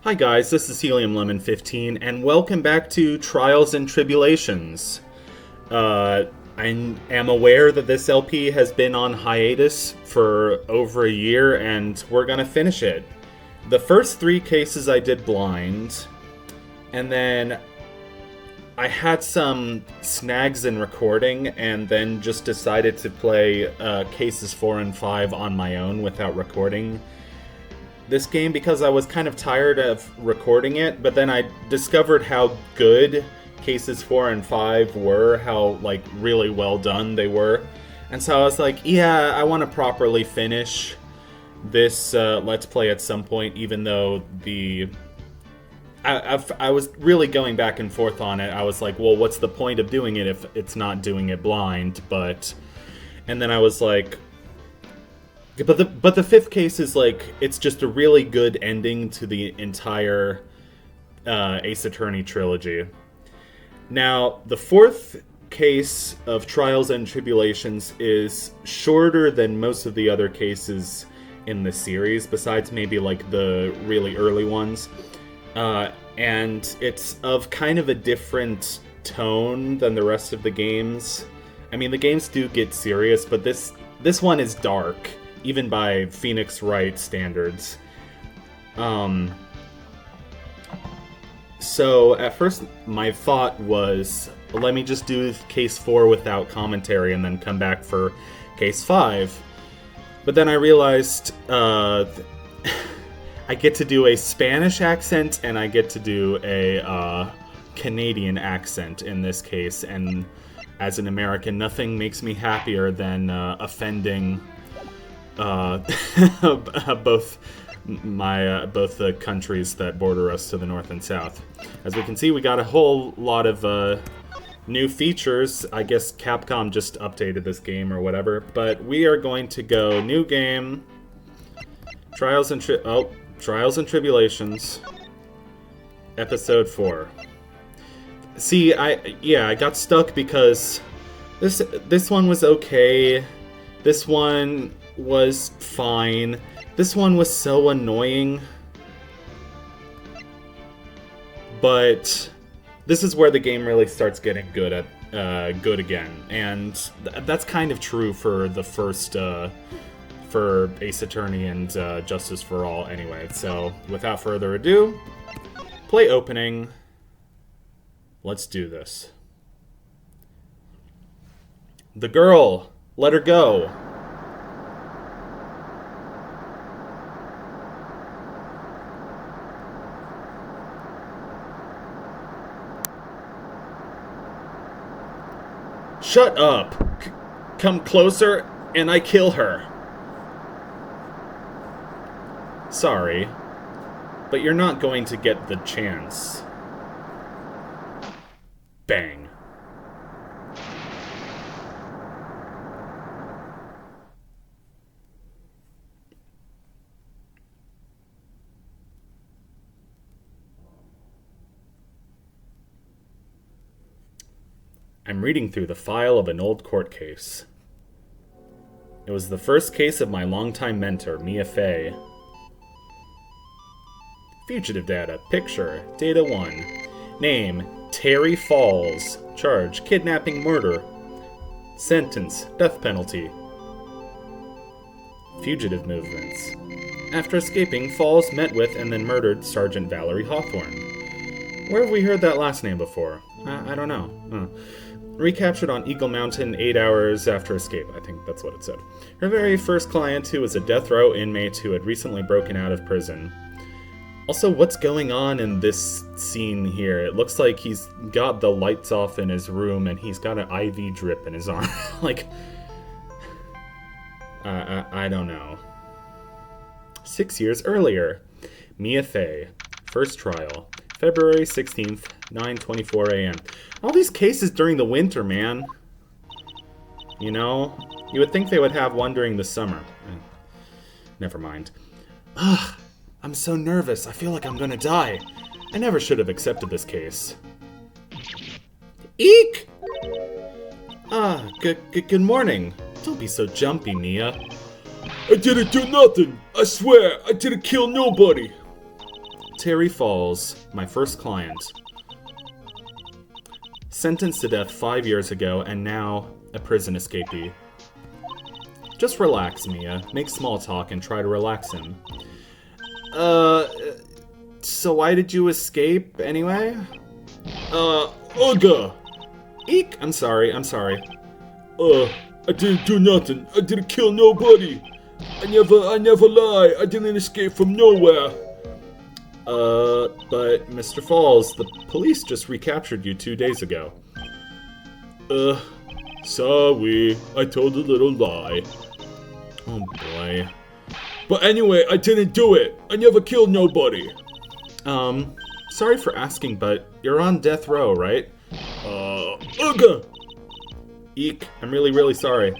Hi guys, this is Helium Lemon 15, and welcome back to Trials and Tribulations. I am aware that this LP has been on hiatus for over a year, and we're gonna finish it. The first 3 cases I did blind, and then I had some snags in recording, and then just decided to play cases 4 and 5 on my own without recording this game because I was kind of tired of recording it, but then I discovered how good cases 4 and 5 were, how really well done they were. And so I was like, yeah, I want to properly finish this Let's Play at some point, even though I was really going back and forth on it. I was like, well, what's the point of doing it if it's not doing it blind? And then I was like, but the 5th case is it's just a really good ending to the entire Ace Attorney trilogy. Now, the 4th case of Trials and Tribulations is shorter than most of the other cases in the series, besides maybe the really early ones. And it's of kind of a different tone than the rest of the games. I mean, the games do get serious, but this one is dark, even by Phoenix Wright standards. So at first my thought was, let me just do case 4 without commentary and then come back for case 5. But then I realized I get to do a Spanish accent and I get to do a Canadian accent in this case, and as an American, nothing makes me happier than offending both the countries that border us to the north and south. As we can see, we got a whole lot of new features. I guess Capcom just updated this game or whatever. But we are going to go new game, Trials and Tribulations, episode 4. See, I got stuck because this one was okay. This one was fine. This one was so annoying. But this is where the game really starts getting good again, and that's kind of true for the first for Ace Attorney and Justice for All anyway. So without further ado, play opening. Let's do this. The girl, let her go. Shut up! Come closer, and I kill her. Sorry, but you're not going to get the chance. Bang. I'm reading through the file of an old court case. It was the first case of my longtime mentor, Mia Fey. Fugitive data. Picture. Data 1. Name. Terry Falls. Charge. Kidnapping, murder. Sentence. Death penalty. Fugitive movements. After escaping, Falls met with and then murdered Sergeant Valerie Hawthorne. Where have we heard that last name before? I don't know. Recaptured on Eagle Mountain 8 hours after escape. I think that's what it said. Her very first client, who was a death row inmate who had recently broken out of prison. Also, what's going on in this scene here? It looks like he's got the lights off in his room and he's got an IV drip in his arm. I don't know. 6 years earlier. Mia Fey. First trial. February 16th, 9:24 a.m. All these cases during the winter, man. You know? You would think they would have one during the summer. Never mind. Ugh, I'm so nervous. I feel like I'm gonna die. I never should have accepted this case. Eek! Good morning. Don't be so jumpy, Mia. I didn't do nothing. I swear, I didn't kill nobody. Terry Falls, my first client. Sentenced to death 5 years ago, and now a prison escapee. Just relax, Mia. Make small talk and try to relax him. So why did you escape, anyway? Ugga! Eek! I'm sorry. I didn't do nothing. I didn't kill nobody. I never lie. I didn't escape from nowhere. But Mr. Falls, the police just recaptured you 2 days ago. Sorry. I told a little lie. Oh boy. But anyway, I didn't do it. I never killed nobody. Sorry for asking, but you're on death row, right? Ugga! Eek, I'm really sorry.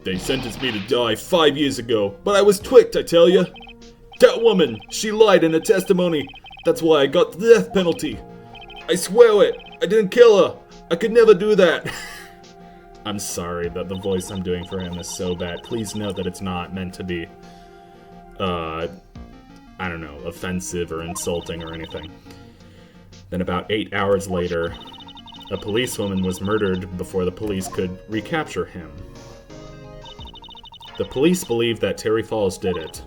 They sentenced me to die 5 years ago, but I was twicked, I tell ya. That woman, she lied in her testimony. That's why I got the death penalty. I swear it. I didn't kill her. I could never do that. I'm sorry that the voice I'm doing for him is so bad. Please note that it's not meant to be, I don't know, offensive or insulting or anything. Then about 8 hours later, a policewoman was murdered before the police could recapture him. The police believe that Terry Falls did it.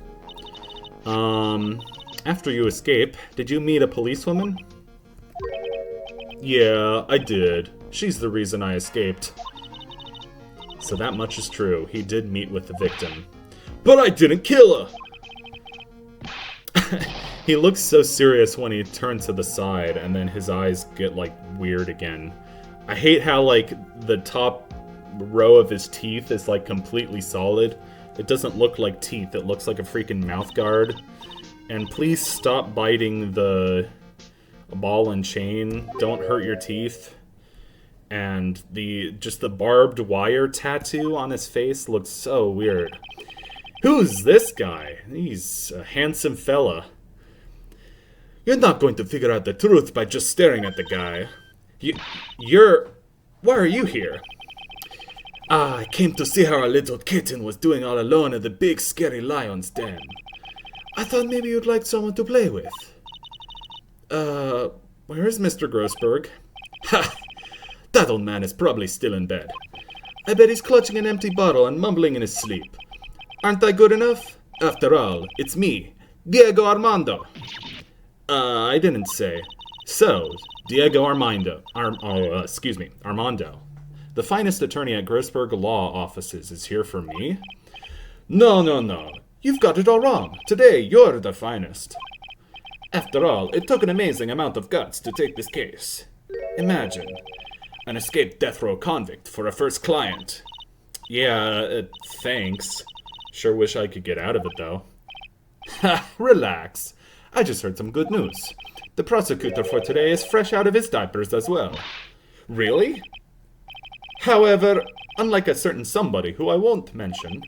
After you escape, did you meet a policewoman? Yeah, I did. She's the reason I escaped. So that much is true. He did meet with the victim. But I didn't kill her! He looks so serious when he turns to the side, and then his eyes get, like, weird again. I hate how, like, the top row of his teeth is, like, completely solid. It doesn't look like teeth, it looks like a freaking mouth guard. And please stop biting the ball and chain. Don't hurt your teeth. And the barbed wire tattoo on his face looks so weird. Who's this guy? He's a handsome fella. You're not going to figure out the truth by just staring at the guy. Why are you here? I came to see how our little kitten was doing all alone in the big scary lion's den. I thought maybe you'd like someone to play with. Where is Mr. Grossberg? Ha! That old man is probably still in bed. I bet he's clutching an empty bottle and mumbling in his sleep. Aren't I good enough? After all, it's me, Diego Armando. I didn't say. So, Diego Armando. Armando. The finest attorney at Grossberg Law Offices is here for me? No. You've got it all wrong. Today, you're the finest. After all, it took an amazing amount of guts to take this case. Imagine, an escaped death row convict for a first client. Yeah, thanks. Sure wish I could get out of it, though. Ha, relax. I just heard some good news. The prosecutor for today is fresh out of his diapers as well. Really? However, unlike a certain somebody who I won't mention,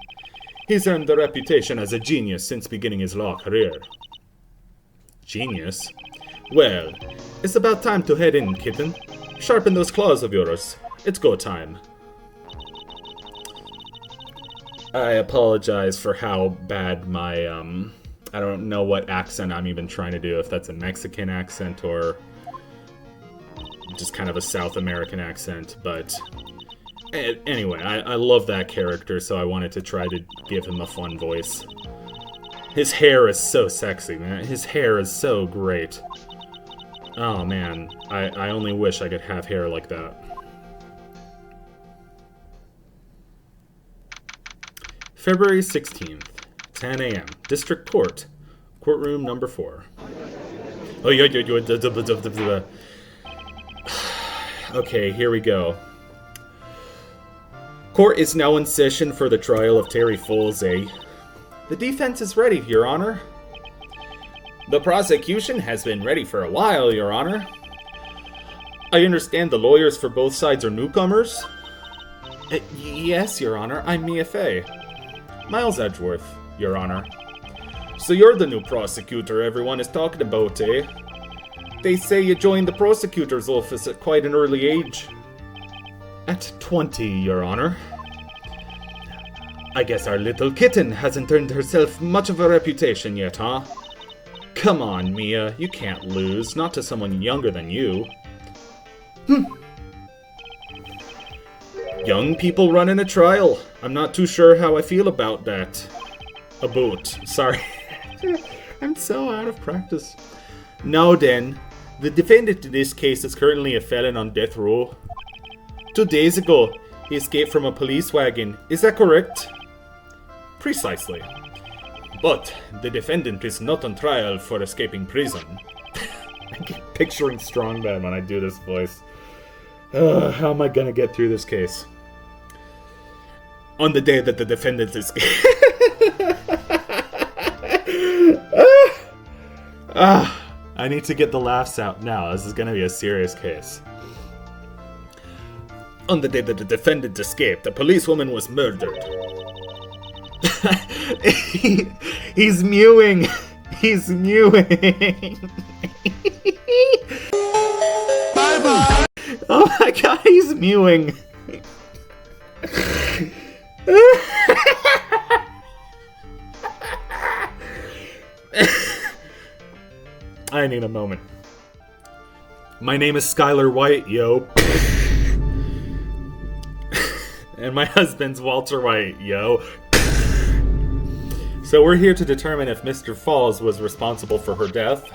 he's earned a reputation as a genius since beginning his law career. Genius? Well, it's about time to head in, kitten. Sharpen those claws of yours. It's go time. I apologize for how bad my, I don't know what accent I'm even trying to do, if that's a Mexican accent or just kind of a South American accent, but anyway, I love that character, so I wanted to try to give him a fun voice. His hair is so sexy, man. His hair is so great. Oh, man. I only wish I could have hair like that. February 16th, 10 a.m. District Court. Courtroom number 4. Okay, here we go. Court is now in session for the trial of Terry Falls, eh? The defense is ready, Your Honor. The prosecution has been ready for a while, Your Honor. I understand the lawyers for both sides are newcomers? Yes, Your Honor. I'm Mia Fey. Miles Edgeworth, Your Honor. So you're the new prosecutor everyone is talking about, eh? They say you joined the prosecutor's office at quite an early age. At 20, Your Honor. I guess our little kitten hasn't earned herself much of a reputation yet, huh? Come on, Mia, you can't lose, not to someone younger than you. Young people running a trial. I'm not too sure how I feel about that. Sorry. I'm so out of practice. Now then, the defendant in this case is currently a felon on death row. 2 days ago, he escaped from a police wagon. Is that correct? Precisely. But the defendant is not on trial for escaping prison. I keep picturing Strongman when I do this voice. How am I gonna get through this case? On the day that the defendant escaped. I need to get the laughs out now. This is gonna be a serious case. On the day that the defendant escaped, a policewoman was murdered. He's mewing. He's mewing. Bye-bye. Oh my god, he's mewing. I need a moment. My name is Skylar White, yo. And my husband's Walter White, yo. So we're here to determine if Mr. Falls was responsible for her death.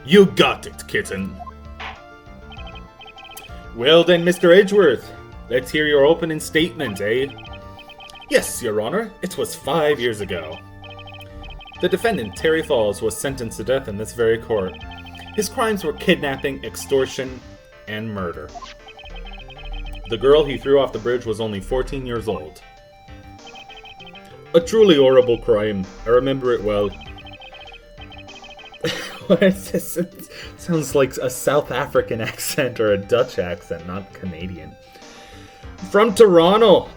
You got it, kitten. Well then, Mr. Edgeworth, let's hear your opening statement, eh? Yes, Your Honor, it was 5 years ago. The defendant, Terry Falls, was sentenced to death in this very court. His crimes were kidnapping, extortion, and murder. The girl he threw off the bridge was only 14 years old. A truly horrible crime. I remember it well. What is this? It sounds like a South African accent or a Dutch accent, not Canadian. From Toronto!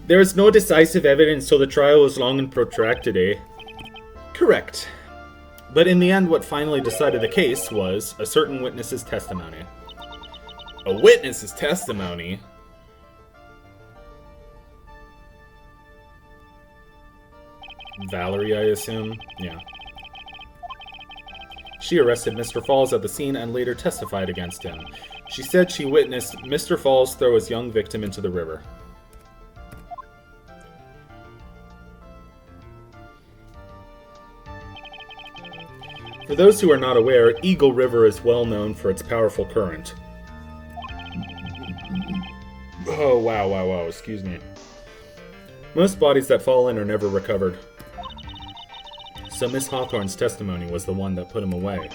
There is no decisive evidence, so the trial was long and protracted, eh? Correct. But in the end, what finally decided the case was a certain witness's testimony. A witness's testimony? Valerie, I assume? Yeah. She arrested Mr. Falls at the scene and later testified against him. She said she witnessed Mr. Falls throw his young victim into the river. For those who are not aware, Eagle River is well known for its powerful current. Oh, wow, excuse me. Most bodies that fall in are never recovered. So Miss Hawthorne's testimony was the one that put him away.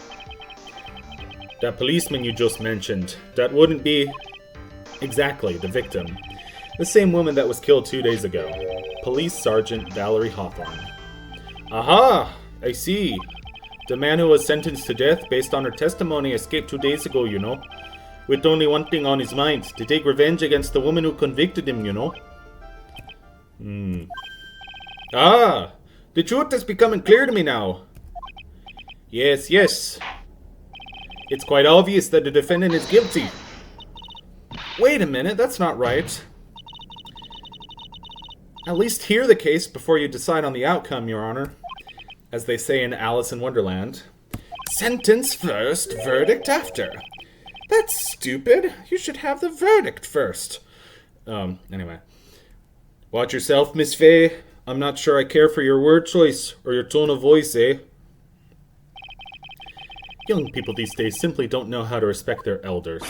That policeman you just mentioned, that wouldn't be exactly the victim. The same woman that was killed 2 days ago. Police Sergeant Valerie Hawthorne. Aha! I see. The man who was sentenced to death based on her testimony escaped 2 days ago, you know. With only one thing on his mind, to take revenge against the woman who convicted him, you know. Ah! The truth is becoming clear to me now. Yes. It's quite obvious that the defendant is guilty. Wait a minute, that's not right. At least hear the case before you decide on the outcome, Your Honor. As they say in Alice in Wonderland. Sentence first, verdict after. That's stupid. You should have the verdict first. Anyway. Watch yourself, Miss Fay. I'm not sure I care for your word choice or your tone of voice, eh? Young people these days simply don't know how to respect their elders.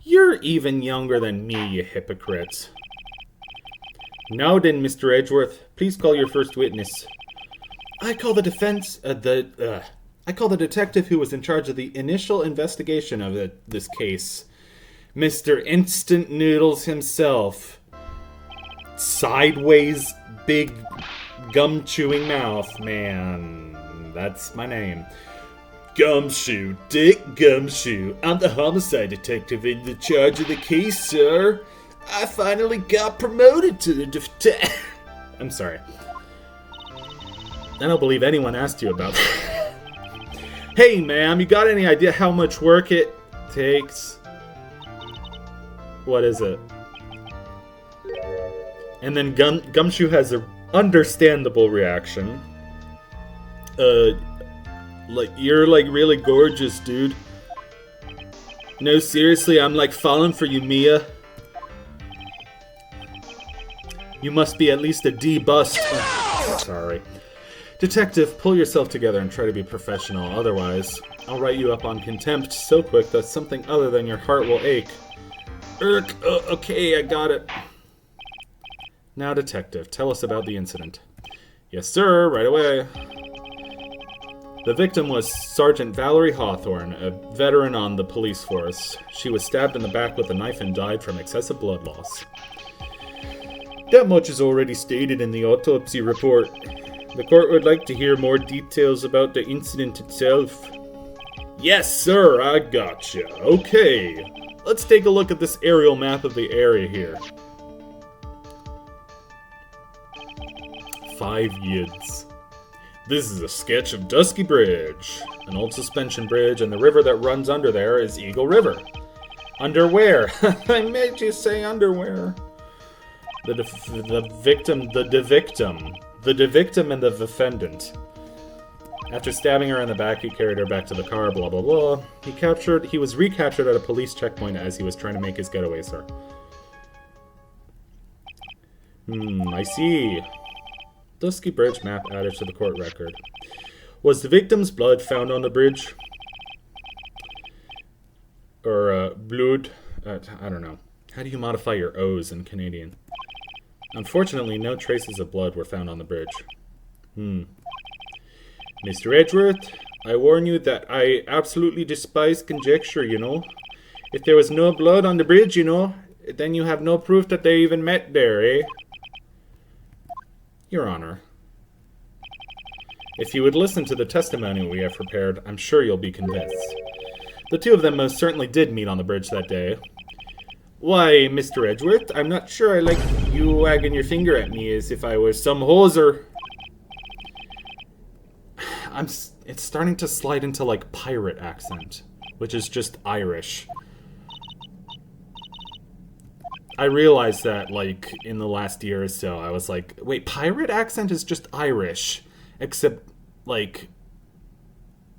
You're even younger than me, you hypocrite. Now then, Mr. Edgeworth, please call your first witness. I call the detective who was in charge of the initial investigation of this case. Mr. Instant Noodles himself. Sideways big gum-chewing mouth, man. That's my name. Gumshoe, Dick Gumshoe. I'm the homicide detective in charge of the case, sir. I finally got promoted to the I'm sorry. I don't believe anyone asked you about that. Hey, ma'am, you got any idea how much work it takes? What is it? And then Gumshoe has an understandable reaction. Like, you're, like, really gorgeous, dude. No, seriously, I'm, like, falling for you, Mia. You must be at least a D bust. Sorry. Detective, pull yourself together and try to be professional. Otherwise, I'll write you up on contempt so quick that something other than your heart will ache. Okay, I got it. Now, Detective, tell us about the incident. Yes, sir, right away. The victim was Sergeant Valerie Hawthorne, a veteran on the police force. She was stabbed in the back with a knife and died from excessive blood loss. That much is already stated in the autopsy report. The court would like to hear more details about the incident itself. Yes, sir, I gotcha. Okay, let's take a look at this aerial map of the area here. 5 yids. This is a sketch of Dusky Bridge, an old suspension bridge, and the river that runs under there is Eagle River. Under where? I made you say underwear. The victim and the defendant. After stabbing her in the back, he carried her back to the car, blah blah blah. He was recaptured at a police checkpoint as he was trying to make his getaway, sir. I see. Dusky Bridge map added to the court record. Was the victim's blood found on the bridge? Or, blood? I don't know. How do you modify your O's in Canadian? Unfortunately, no traces of blood were found on the bridge. Mr. Edgeworth, I warn you that I absolutely despise conjecture, you know. If there was no blood on the bridge, you know, then you have no proof that they even met there, eh? Your Honor, if you would listen to the testimony we have prepared, I'm sure you'll be convinced. The two of them most certainly did meet on the bridge that day. Why, Mr. Edgeworth, I'm not sure I like you wagging your finger at me as if I was some hoser. It's starting to slide into, like, pirate accent, which is just Irish. I realized that, like, in the last year or so, I was like, wait, pirate accent is just Irish, except, like,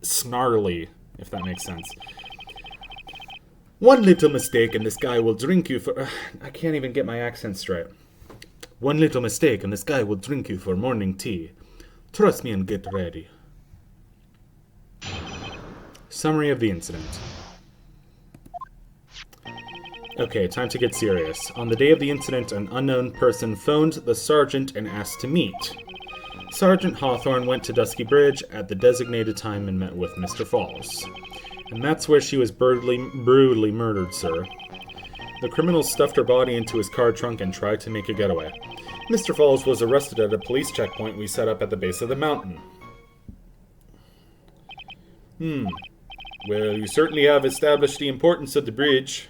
snarly, if that makes sense. One little mistake and this guy will drink you for... I can't even get my accent straight. One little mistake and this guy will drink you for morning tea. Trust me and get ready. Summary of the incident. Okay, time to get serious. On the day of the incident, an unknown person phoned the sergeant and asked to meet. Sergeant Hawthorne went to Dusky Bridge at the designated time and met with Mr. Falls. And that's where she was brutally murdered, sir. The criminal stuffed her body into his car trunk and tried to make a getaway. Mr. Falls was arrested at a police checkpoint we set up at the base of the mountain. Well, you certainly have established the importance of the bridge.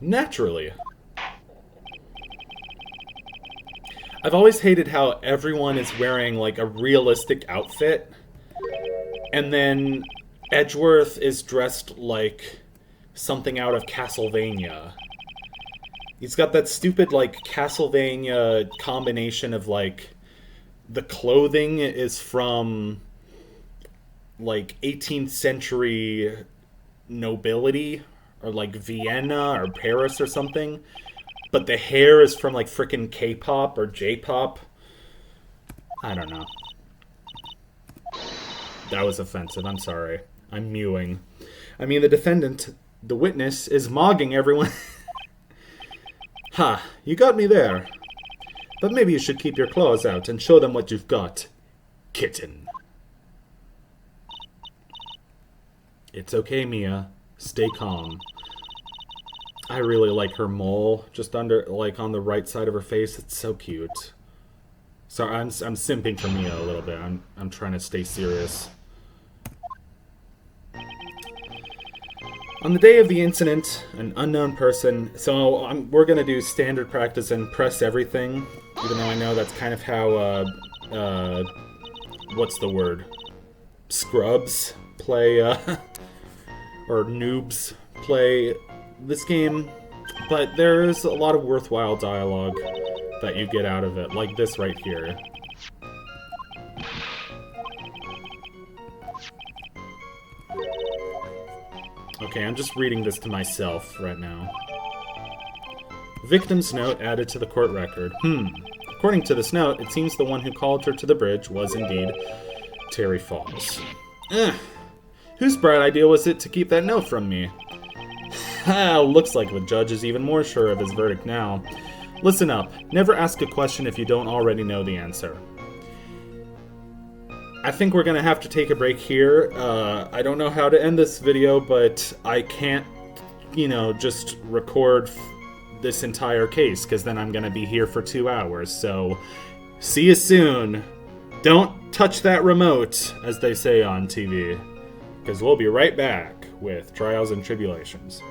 Naturally. I've always hated how everyone is wearing, like, a realistic outfit. And then Edgeworth is dressed like something out of Castlevania. He's got that stupid, like, Castlevania combination of, like, the clothing is from, like, 18th century nobility, or, like, Vienna or Paris or something. But the hair is from, like, frickin' K-pop or J-pop. I don't know. That was offensive. I'm sorry. I'm mewing. I mean, the defendant, the witness, is mogging everyone. Ha, you got me there. But maybe you should keep your claws out and show them what you've got, kitten. It's okay, Mia. Stay calm. I really like her mole, just under, like, on the right side of her face. It's so cute. Sorry, I'm simping for Mia a little bit. I'm trying to stay serious. On the day of the incident, an unknown person... So we're going to do standard practice and press everything, even though I know that's kind of how, what's the word? Scrubs play, or noobs play this game. But there's a lot of worthwhile dialogue that you get out of it, like this right here. Okay, I'm just reading this to myself right now. Victim's note added to the court record. According to this note, it seems the one who called her to the bridge was indeed Terry Falls. Whose bright idea was it to keep that note from me? Looks like the judge is even more sure of his verdict now. Listen up. Never ask a question if you don't already know the answer. I think we're going to have to take a break here. I don't know how to end this video, but I can't, just record this entire case, because then I'm going to be here for 2 hours. So, see you soon. Don't touch that remote, as they say on TV, because we'll be right back with Trials and Tribulations.